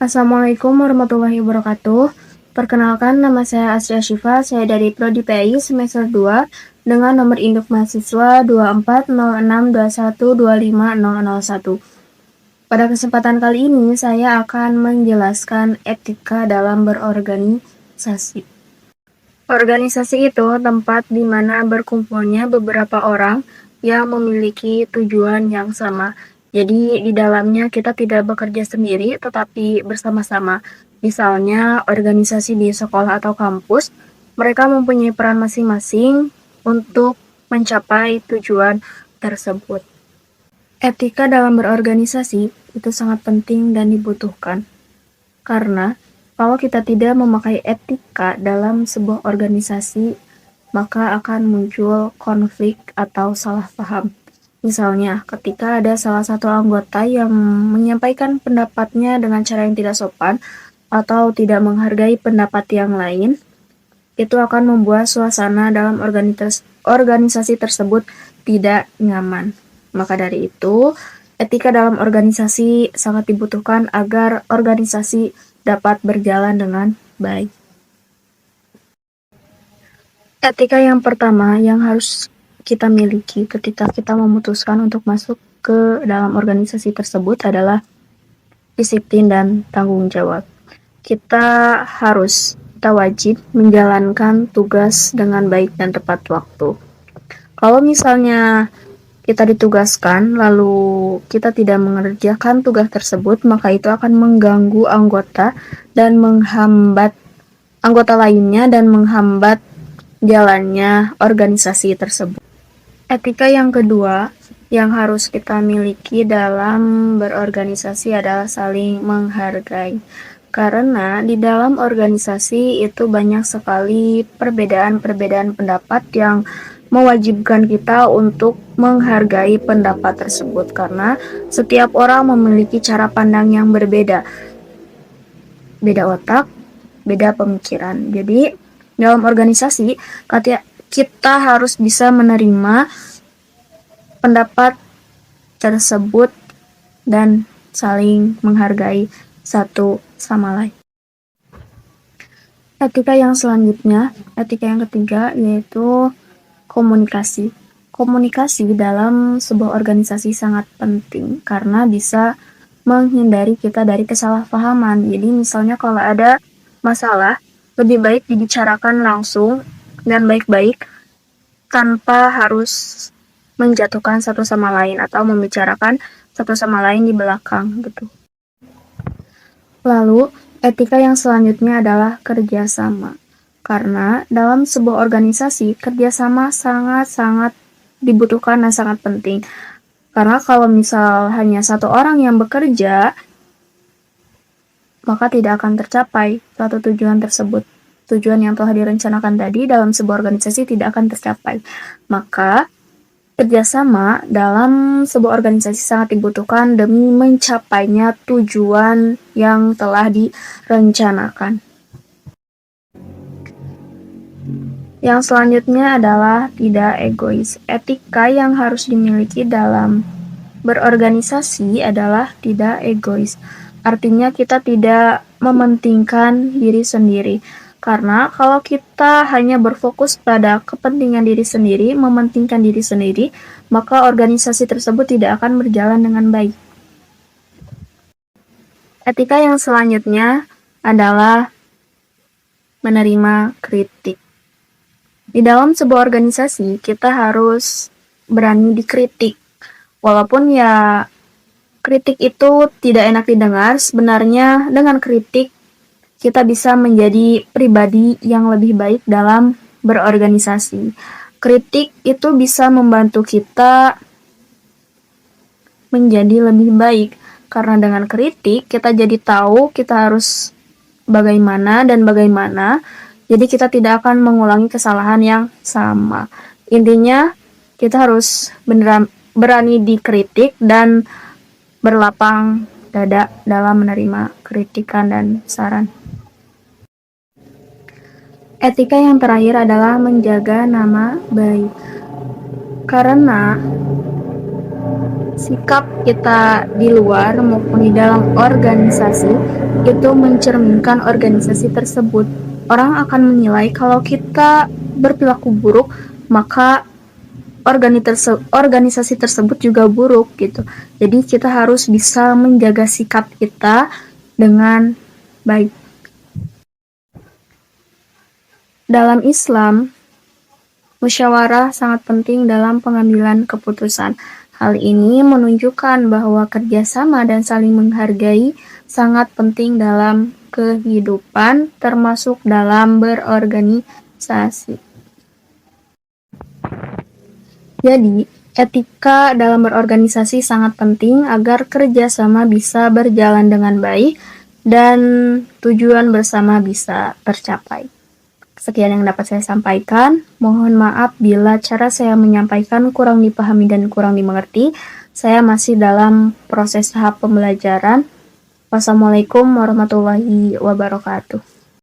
Assalamualaikum warahmatullahi wabarakatuh. Perkenalkan, nama saya Asria Syifa, saya dari Prodi PI semester 2 dengan nomor induk mahasiswa 240621250001. Pada kesempatan kali ini, saya akan menjelaskan etika dalam berorganisasi. Organisasi itu tempat di mana berkumpulnya beberapa orang yang memiliki tujuan yang sama. Jadi di dalamnya kita tidak bekerja sendiri tetapi bersama-sama. Misalnya organisasi di sekolah atau kampus, mereka mempunyai peran masing-masing untuk mencapai tujuan tersebut. Etika dalam berorganisasi itu sangat penting dan dibutuhkan. Karena kalau kita tidak memakai etika dalam sebuah organisasi, maka akan muncul konflik atau salah paham. Misalnya, ketika ada salah satu anggota yang menyampaikan pendapatnya dengan cara yang tidak sopan atau tidak menghargai pendapat yang lain, itu akan membuat suasana dalam organisasi tersebut tidak nyaman. Maka dari itu, etika dalam organisasi sangat dibutuhkan agar organisasi dapat berjalan dengan baik. Etika yang pertama yang harus kita miliki ketika kita memutuskan untuk masuk ke dalam organisasi tersebut adalah disiplin dan tanggung jawab. Kita wajib menjalankan tugas dengan baik dan tepat waktu. Kalau misalnya kita ditugaskan lalu kita tidak mengerjakan tugas tersebut, maka itu akan mengganggu anggota dan menghambat anggota lainnya dan menghambat jalannya organisasi tersebut. Etika yang kedua yang harus kita miliki dalam berorganisasi adalah saling menghargai. Karena di dalam organisasi itu banyak sekali perbedaan-perbedaan pendapat yang mewajibkan kita untuk menghargai pendapat tersebut, karena setiap orang memiliki cara pandang yang berbeda, beda otak, beda pemikiran. Jadi dalam organisasi kita harus bisa menerima pendapat tersebut dan saling menghargai satu sama lain. Etika yang ketiga yaitu komunikasi. Komunikasi dalam sebuah organisasi sangat penting karena bisa menghindari kita dari kesalahpahaman. Jadi misalnya kalau ada masalah, lebih baik dibicarakan langsung dan baik-baik tanpa harus menjatuhkan satu sama lain atau membicarakan satu sama lain di belakang gitu. Lalu, etika yang selanjutnya adalah kerjasama. Karena dalam sebuah organisasi, kerjasama sangat-sangat dibutuhkan dan sangat penting. Karena kalau misal hanya satu orang yang bekerja, maka tidak akan tercapai suatu tujuan tersebut. Tujuan yang telah direncanakan tadi dalam sebuah organisasi tidak akan tercapai. Maka, kerjasama dalam sebuah organisasi sangat dibutuhkan demi mencapainya tujuan yang telah direncanakan. Yang selanjutnya adalah tidak egois. Etika yang harus dimiliki dalam berorganisasi adalah tidak egois. Artinya kita tidak mementingkan diri sendiri. Karena kalau kita hanya berfokus pada kepentingan diri sendiri, mementingkan diri sendiri, maka organisasi tersebut tidak akan berjalan dengan baik. Etika yang selanjutnya adalah menerima kritik. Di dalam sebuah organisasi, kita harus berani dikritik. Walaupun ya kritik itu tidak enak didengar, sebenarnya dengan kritik kita bisa menjadi pribadi yang lebih baik dalam berorganisasi. Kritik itu bisa membantu kita menjadi lebih baik, karena dengan kritik kita jadi tahu kita harus bagaimana dan bagaimana, jadi kita tidak akan mengulangi kesalahan yang sama. Intinya kita harus beneran berani dikritik dan berlapang dada dalam menerima kritikan dan saran. Etika yang terakhir adalah menjaga nama baik. Karena sikap kita di luar maupun di dalam organisasi itu mencerminkan organisasi tersebut. Orang akan menilai kalau kita berperilaku buruk, maka organisasi tersebut juga buruk gitu. Jadi kita harus bisa menjaga sikap kita dengan baik. Dalam Islam, musyawarah sangat penting dalam pengambilan keputusan. Hal ini menunjukkan bahwa kerjasama dan saling menghargai sangat penting dalam kehidupan, termasuk dalam berorganisasi. Jadi, etika dalam berorganisasi sangat penting agar kerjasama bisa berjalan dengan baik dan tujuan bersama bisa tercapai. Sekian yang dapat saya sampaikan. Mohon maaf bila cara saya menyampaikan kurang dipahami dan kurang dimengerti. Saya masih dalam proses tahap pembelajaran. Wassalamualaikum warahmatullahi wabarakatuh.